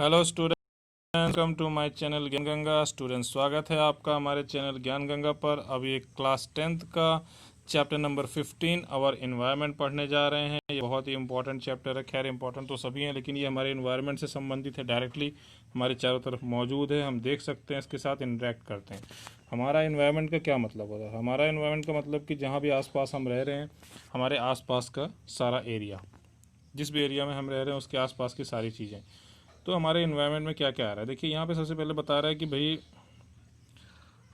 Hello student, welcome to my channel Gyan Ganga. Student, स्वागत है आपका हमारे चैनल ज्ञान गंगा पर। अभी एक क्लास 10th का चैप्टर नंबर 15 और इन्वायरमेंट पढ़ने जा रहे हैं। ये बहुत ही इंपॉर्टेंट चैप्टर है। खैर इंपॉर्टेंट तो सभी हैं, लेकिन ये हमारे इन्वायरमेंट से संबंधित है, डायरेक्टली हमारे चारों तरफ मौजूद है। हम देख सकते हैं, इसके साथ इंटरेक्ट करते हैं। हमारा इन्वायरमेंट का क्या मतलब होता है? हमारा इन्वायरमेंट का मतलब कि जहाँ भी आसपास हम रह रहे हैं, हमारे आसपास का सारा एरिया, जिस भी एरिया में हम रह रहे हैं उसके आसपास की सारी चीज़ें। तो हमारे इन्वायरमेंट में क्या क्या आ रहा है, देखिए यहाँ पे सबसे पहले बता रहा है कि भाई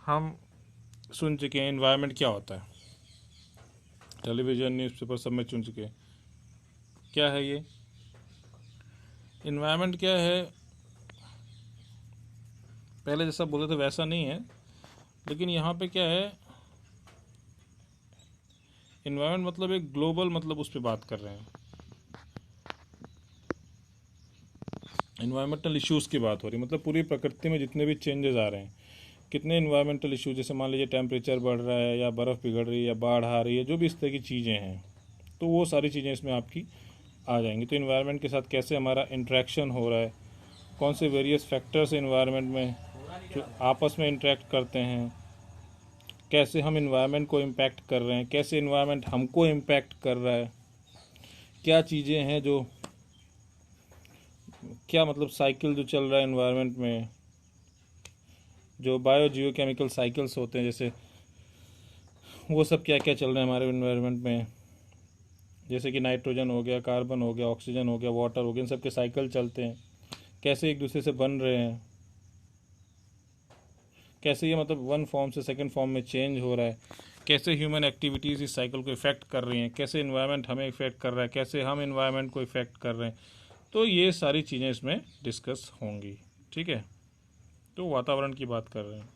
हम सुन चुके हैं इन्वायरमेंट क्या होता है, टेलीविज़न न्यूज़पेपर सब में सुन चुके हैं। क्या है ये इन्वायरमेंट? क्या है, पहले जैसा बोले थे वैसा नहीं है, लेकिन यहाँ पे क्या है, इन्वायरमेंट मतलब एक ग्लोबल, मतलब उस पर बात कर रहे हैं। इन्वायरमेंटल इश्यूज़ की बात हो रही है, मतलब पूरी प्रकृति में जितने भी चेंजेस आ रहे हैं, कितने इन्वायरमेंटल इशू, जैसे मान लीजिए टेम्परेचर बढ़ रहा है या बर्फ़ पिघल रही है या बाढ़ आ रही है, जो भी इस तरह की चीज़ें हैं, तो वो सारी चीज़ें इसमें आपकी आ जाएंगी। तो इन्वायरमेंट के साथ कैसे हमारा इंट्रैक्शन हो रहा है, कौन से वेरियस फैक्टर्स इन्वायरमेंट में जो आपस में इंटरेक्ट करते हैं, कैसे हम इन्वायरमेंट को इम्पैक्ट कर रहे हैं, कैसे इन्वायरमेंट हमको इम्पैक्ट कर रहा है, क्या चीज़ें हैं जो, क्या मतलब साइकिल जो चल रहा है इन्वायरमेंट में, जो बायो जियो केमिकल साइकिल्स होते हैं, जैसे वो सब क्या क्या चल रहे हैं हमारे इन्वायरमेंट में, जैसे कि नाइट्रोजन हो गया, कार्बन हो गया, ऑक्सीजन हो गया, वाटर हो गया, इन सब के साइकिल चलते हैं, कैसे एक दूसरे से बन रहे हैं, कैसे ये मतलब वन फॉर्म से सेकंड फॉर्म में चेंज हो रहा है, कैसे ह्यूमन एक्टिविटीज़ इस साइकिल को इफ़ेक्ट कर रही हैं, कैसे इन्वायरमेंट हमें इफ़ेक्ट कर रहा है, कैसे हम इन्वायरमेंट को इफ़ेक्ट कर रहे हैं। तो ये सारी चीज़ें इसमें डिस्कस होंगी। ठीक है, तो वातावरण की बात कर रहे हैं।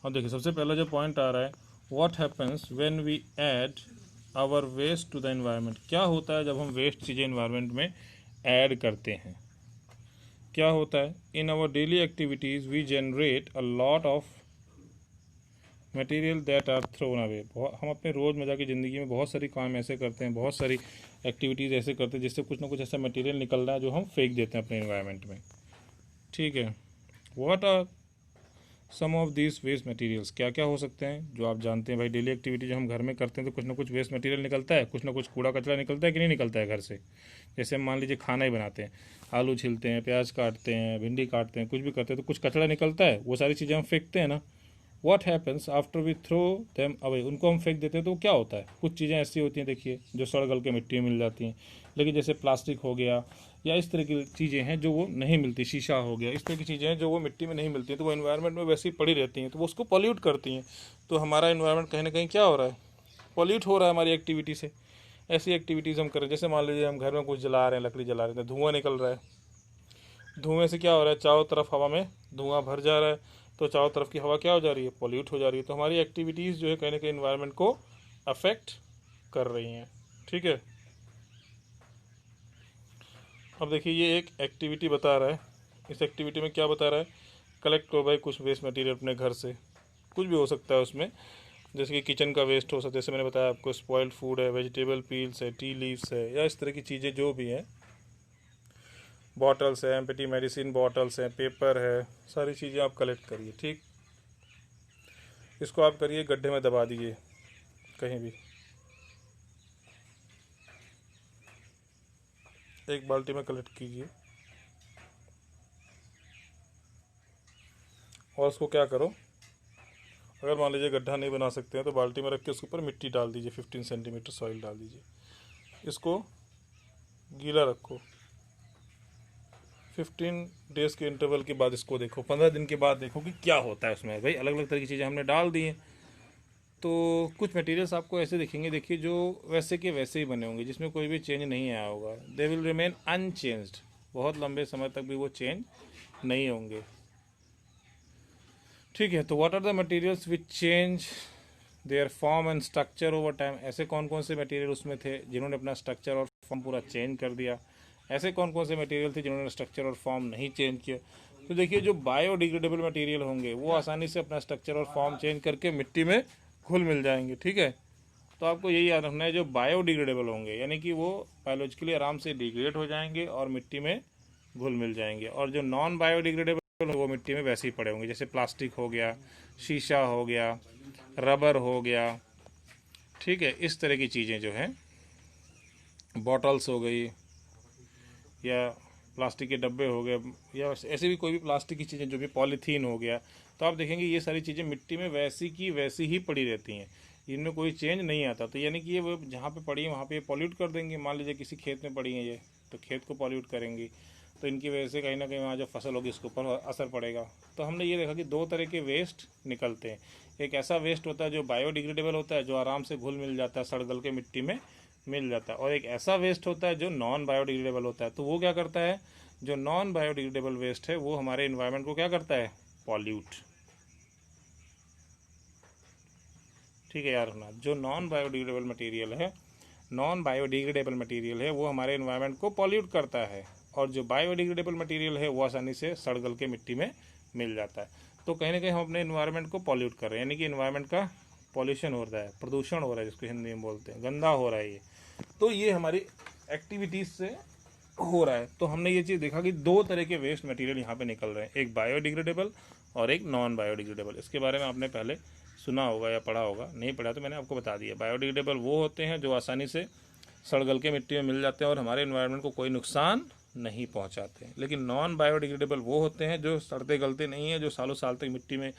और देखिए सबसे पहला जो पॉइंट आ रहा है, what happens when we add our waste to the environment. क्या होता है जब हम वेस्ट चीज़ें इन्वायरमेंट में ऐड करते हैं? क्या होता है, in our daily activities we generate a lot of material that are thrown away. हम अपने रोज़मर्रा की ज़िंदगी में बहुत सारी काम ऐसे करते हैं, बहुत सारी एक्टिविटीज़ ऐसे करते हैं जिससे कुछ ना कुछ ऐसा मटेरियल निकल रहा है जो हम फेंक देते हैं अपने इन्वायरमेंट में। ठीक है, what are some of this waste materials? क्या क्या हो सकते हैं जो आप जानते हैं? भाई डेली एक्टिविटी जो हम घर में करते हैं तो कुछ ना कुछ वेस्ट मटेरियल निकलता है, कुछ ना कुछ कूड़ा कचरा निकलता है कि नहीं निकलता है घर से। जैसे हम मान लीजिए खाना ही बनाते हैं, आलू छिलते हैं, प्याज काटते हैं, भिंडी काटते हैं, कुछ भी करते हैं तो कुछ कचरा निकलता है, वो सारी चीज़ें हम फेंकते हैं ना। What happens after we throw them away? उनको हम फेंक देते हैं तो क्या होता है? कुछ चीज़ें ऐसी होती हैं, देखिए, जो सड़ गल के मिट्टी में मिल जाती हैं, लेकिन जैसे प्लास्टिक हो गया या इस तरह की चीज़ें हैं जो वो नहीं मिलती, शीशा हो गया, इस तरह की चीज़ें हैं जो वो मिट्टी में नहीं मिलती हैं, तो वो इन्वायरमेंट में वैसे ही पड़ी रहती हैं, तो वो उसको पॉल्यूट करती हैं। तो हमारा इन्वायरमेंट कहीं ना कहीं क्या हो रहा है, पॉल्यूट हो रहा है हमारी एक्टिविटी से। ऐसी एक्टिविटीज़ हम करें, जैसे मान लीजिए हम घर में कुछ जला रहे हैं, लकड़ी जला रहे हैं, तो धुआं निकल रहा है। धुएं से क्या हो रहा है, चारों तरफ हवा में धुआं भर जा रहा है, तो चारों तरफ की हवा क्या हो जा रही है, पॉल्यूट हो जा रही है। तो हमारी एक्टिविटीज़ जो है कहीं ना कहीं इन्वायरमेंट को अफेक्ट कर रही हैं। ठीक है, अब देखिए ये एक एक्टिविटी बता रहा है। इस एक्टिविटी में क्या बता रहा है, कलेक्ट करो भाई कुछ वेस्ट मटेरियल अपने घर से, कुछ भी हो सकता है उसमें, जैसे कि किचन का वेस्ट हो सकता है, जैसे मैंने बताया आपको, स्पॉइल्ड फूड है, वेजिटेबल पील्स है, टी लीव्स है, या इस तरह की चीज़ें जो भी हैं, बॉटल्स है, एम्प्टी मेडिसिन बॉटल्स हैं, पेपर है, सारी चीज़ें आप कलेक्ट करिए। ठीक, इसको आप करिए गड्ढे में दबा दीजिए कहीं भी, एक बाल्टी में कलेक्ट कीजिए, और उसको क्या करो, अगर मान लीजिए गड्ढा नहीं बना सकते हैं तो बाल्टी में रख के उसके ऊपर मिट्टी डाल दीजिए, 15 सेंटीमीटर सॉइल डाल दीजिए, इसको गीला रखो। 15 डेज़ के इंटरवल के बाद इसको देखो, 15 दिन के बाद देखो कि क्या होता है उसमें। भाई अलग अलग तरह की चीज़ें हमने डाल दी हैं, तो कुछ मटेरियल्स आपको ऐसे दिखेंगे, देखिए, जो वैसे के वैसे ही बने होंगे, जिसमें कोई भी चेंज नहीं आया होगा। दे विल रिमेन अनचेंज्ड, बहुत लंबे समय तक भी वो चेंज नहीं होंगे। ठीक है, तो what are the materials which change their form and structure over time? ऐसे कौन कौन से मटेरियल उसमें थे जिन्होंने अपना स्ट्रक्चर और फॉर्म पूरा चेंज कर दिया? ऐसे कौन कौन से मटेरियल थे जिन्होंने स्ट्रक्चर और फॉर्म नहीं चेंज किया? तो देखिए, जो बायोडिग्रेडेबल मटेरियल होंगे वो आसानी से अपना स्ट्रक्चर और फॉर्म चेंज करके मिट्टी में घुल मिल जाएंगे। ठीक है, तो आपको यही याद रखना है, जो बायोडिग्रेडेबल होंगे यानी कि वो बायोलॉजिकली आराम से डिग्रेड हो जाएंगे और मिट्टी में घुल मिल जाएंगे, और जो नॉन बायोडिग्रेडेबल वो मिट्टी में वैसे ही पड़े होंगे, जैसे प्लास्टिक हो गया, शीशा हो गया, रबर हो गया, ठीक है, इस तरह की चीज़ें जो हैं, बॉटल्स हो गई या प्लास्टिक के डब्बे हो गए, या ऐसे भी कोई भी प्लास्टिक की चीज़ें, जो भी पॉलीथीन हो गया, तो आप देखेंगे ये सारी चीज़ें मिट्टी में वैसी की वैसी ही पड़ी रहती हैं, इनमें कोई चेंज नहीं आता। तो यानी कि ये वो जहाँ पे पड़ी है वहाँ पे पॉल्यूट कर देंगे। मान लीजिए किसी खेत में पड़ी हैं ये, तो खेत को पॉल्यूट करेंगी, तो इनकी वजह से कहीं ना कहीं वहाँ जो फसल होगी उसके ऊपर असर पड़ेगा। तो हमने ये देखा कि दो तरह के वेस्ट निकलते हैं। एक ऐसा वेस्ट होता है जो बायोडिग्रेडेबल होता है, जो आराम से घुल मिल जाता है, सड़ गल के मिट्टी में मिल जाता है, और एक ऐसा वेस्ट होता है जो नॉन बायोडिग्रेडेबल होता है। तो वो क्या करता है, जो नॉन बायोडिग्रेडेबल वेस्ट है वो हमारे इन्वायरमेंट को क्या करता है, पॉल्यूट। ठीक है यार ना, जो नॉन बायोडिग्रेडेबल मटेरियल है, नॉन बायोडिग्रेडेबल मटेरियल है, वो हमारे इन्वायरमेंट को पॉल्यूट करता है, और जो बायोडिग्रेडेबल मटेरियल है वो आसानी से सड़ गल के मिट्टी में मिल जाता है। तो कहीं ना कहीं हम अपने इन्वायरमेंट को पॉल्यूट कर रहे हैं, यानी कि इन्वायरमेंट का पॉल्यूशन हो रहा है, प्रदूषण हो रहा है, जिसको हिंदी में बोलते हैं, गंदा हो रहा है ये। तो ये हमारी एक्टिविटीज़ से हो रहा है। तो हमने ये चीज़ देखा कि दो तरह के वेस्ट मटेरियल यहाँ पे निकल रहे हैं, एक बायोडिग्रेडेबल और एक नॉन बायोडिग्रेडेबल। इसके बारे में आपने पहले सुना होगा या पढ़ा होगा, नहीं पढ़ा तो मैंने आपको बता दिया। बायोडिग्रेडेबल वो होते हैं जो आसानी से सड़ गल के मिट्टी में मिल जाते हैं और हमारे इन्वायरमेंट को कोई नुकसान नहीं पहुंचाते। लेकिन नॉन बायोडिग्रेडेबल वो होते हैं जो सड़ते गलते नहीं हैं, जो सालों साल तक मिट्टी में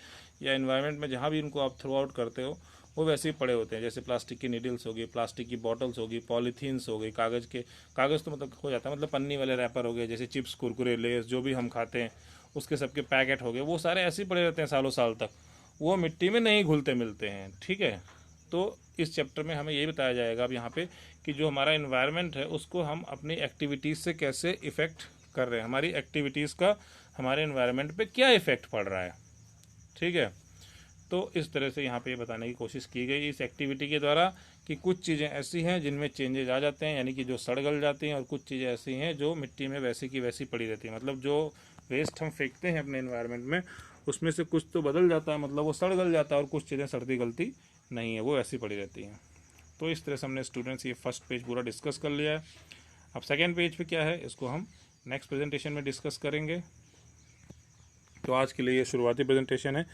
या इन्वायरमेंट में जहाँ भी इनको आप थ्रो आउट करते हो वो वैसे ही पड़े होते हैं। जैसे प्लास्टिक की नीडल्स होगी, प्लास्टिक की बॉटल्स होगी, पॉलीथीन्स हो गई, कागज़ तो मतलब हो जाता है, मतलब पन्नी वाले रैपर हो गए, जैसे चिप्स, कुरकुरे, लेस जो भी हम खाते हैं उसके सबके पैकेट हो गए, वो सारे ऐसे ही पड़े रहते हैं सालों साल तक, वो मिट्टी में नहीं घुलते मिलते हैं। ठीक है, तो इस चैप्टर में हमें ये बताया जाएगा अब यहाँ पे कि जो हमारा इन्वायरमेंट है उसको हम अपनी एक्टिविटीज़ से कैसे इफ़ेक्ट कर रहे हैं, हमारी एक्टिविटीज़ का हमारे इन्वायरमेंट पे क्या इफ़ेक्ट पड़ रहा है। ठीक है, तो इस तरह से यहाँ पे बताने की कोशिश की गई इस एक्टिविटी के द्वारा कि कुछ चीज़ें ऐसी हैं जिनमें चेंजेज आ जाते हैं, यानी कि जो सड़ गल जाती हैं, और कुछ चीज़ें ऐसी हैं जो मिट्टी में वैसी की वैसी पड़ी रहती हैं। मतलब जो वेस्ट हम फेंकते हैं अपने इन्वायरमेंट में उसमें से कुछ तो बदल जाता है, मतलब वो सड़ गल जाता है, और कुछ चीज़ें सड़ती गलती नहीं है, वो ऐसी पड़ी रहती हैं। तो इस तरह से हमने स्टूडेंट्स ये फर्स्ट पेज पूरा डिस्कस कर लिया है। अब सेकेंड पेज पे क्या है, इसको हम नेक्स्ट प्रेजेंटेशन में डिस्कस करेंगे। तो आज के लिए ये शुरुआती प्रेजेंटेशन है,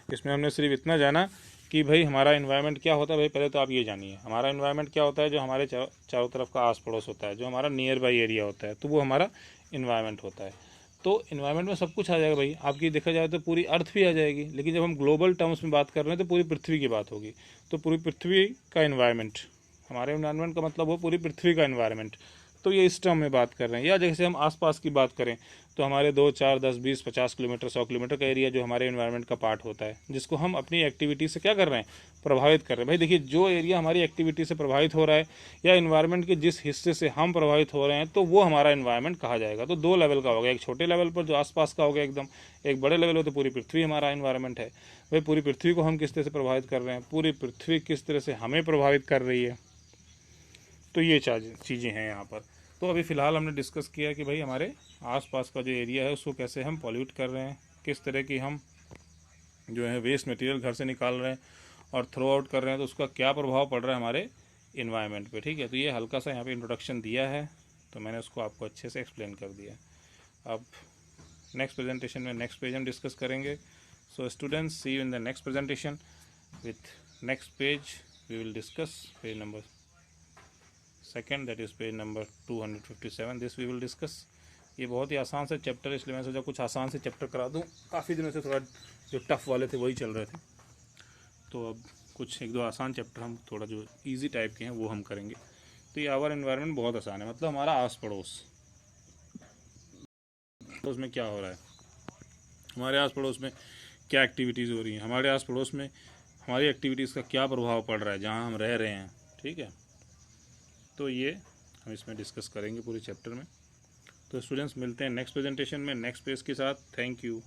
इसमें हमने सिर्फ इतना जाना कि भाई हमारा इन्वायरमेंट क्या होता है। भाई पहले तो आप ये जानिए हमारा इन्वायरमेंट क्या होता है। जो हमारे चारों तरफ का आस पड़ोस होता है, जो हमारा नियर बाई एरिया होता है, तो वो हमारा इन्वायरमेंट होता है। तो इन्वायरमेंट में सब कुछ आ जाएगा भाई, आपकी देखा जाए तो पूरी अर्थ भी आ जाएगी, लेकिन जब हम ग्लोबल टर्म्स में बात कर रहे हैं तो पूरी पृथ्वी की बात होगी। तो पूरी पृथ्वी का इन्वायरमेंट, हमारे इन्वायरमेंट का मतलब हो पूरी पृथ्वी का इन्वायरमेंट। तो ये इस टर्म में बात कर रहे हैं। या जैसे हम आसपास की बात करें तो हमारे 2, 4, 10, 20, 50 किलोमीटर, 100 किलोमीटर का एरिया जो हमारे इन्वायरमेंट का पार्ट होता है, जिसको हम अपनी एक्टिविटी से क्या कर रहे हैं, प्रभावित कर रहे हैं। भाई देखिए, जो एरिया हमारी एक्टिविटी से प्रभावित हो रहा है या इन्वायरमेंट के जिस हिस्से से हम प्रभावित हो रहे हैं, तो वो हमारा इन्वायरमेंट कहा जाएगा। तो दो लेवल का होगा, एक छोटे लेवल पर जो आसपास का होगा एकदम, एक बड़े लेवल पर तो पूरी पृथ्वी हमारा इन्वायरमेंट है। भाई पूरी पृथ्वी को हम किस तरह से प्रभावित कर रहे हैं, पूरी पृथ्वी किस तरह से हमें प्रभावित कर रही है। तो ये चीज़ें हैं यहाँ पर। तो अभी फ़िलहाल हमने डिस्कस किया कि भाई हमारे आसपास का जो एरिया है उसको कैसे हम पॉल्यूट कर रहे हैं, किस तरह की हम जो है वेस्ट मटेरियल घर से निकाल रहे हैं और थ्रो आउट कर रहे हैं, तो उसका क्या प्रभाव पड़ रहा है हमारे इन्वायरमेंट पे। ठीक है, तो ये हल्का सा यहाँ पे इंट्रोडक्शन दिया है, तो मैंने उसको आपको अच्छे से एक्सप्लेन कर दिया। अब नेक्स्ट प्रेजेंटेशन में नेक्स्ट पेज हम डिस्कस करेंगे। So students, see you in the next presentation with next page. We will discuss page number second, that is page number 257। This we will discuss. ये बहुत ही आसान से चैप्टर, इसलिए मैंने सोचा कुछ आसान से चैप्टर करा दूँ। काफ़ी दिनों से थोड़ा जो टफ़ वाले थे वही चल रहे थे, तो अब कुछ एक दो आसान चैप्टर हम थोड़ा जो इजी टाइप के हैं वो हम करेंगे। तो ये आवर एनवायरनमेंट बहुत आसान है, मतलब हमारा आस पड़ोस, उसमें क्या हो रहा है, हमारे आस पड़ोस में क्या एक्टिविटीज़ हो रही हैं, हमारे आस पड़ोस में हमारी एक्टिविटीज़ का क्या प्रभाव पड़ रहा है जहाँ हम रह रहे हैं। ठीक है, तो ये हम इसमें डिस्कस करेंगे पूरे चैप्टर में। तो स्टूडेंट्स, मिलते हैं नेक्स्ट प्रेजेंटेशन में नेक्स्ट पेज के साथ। Thank you.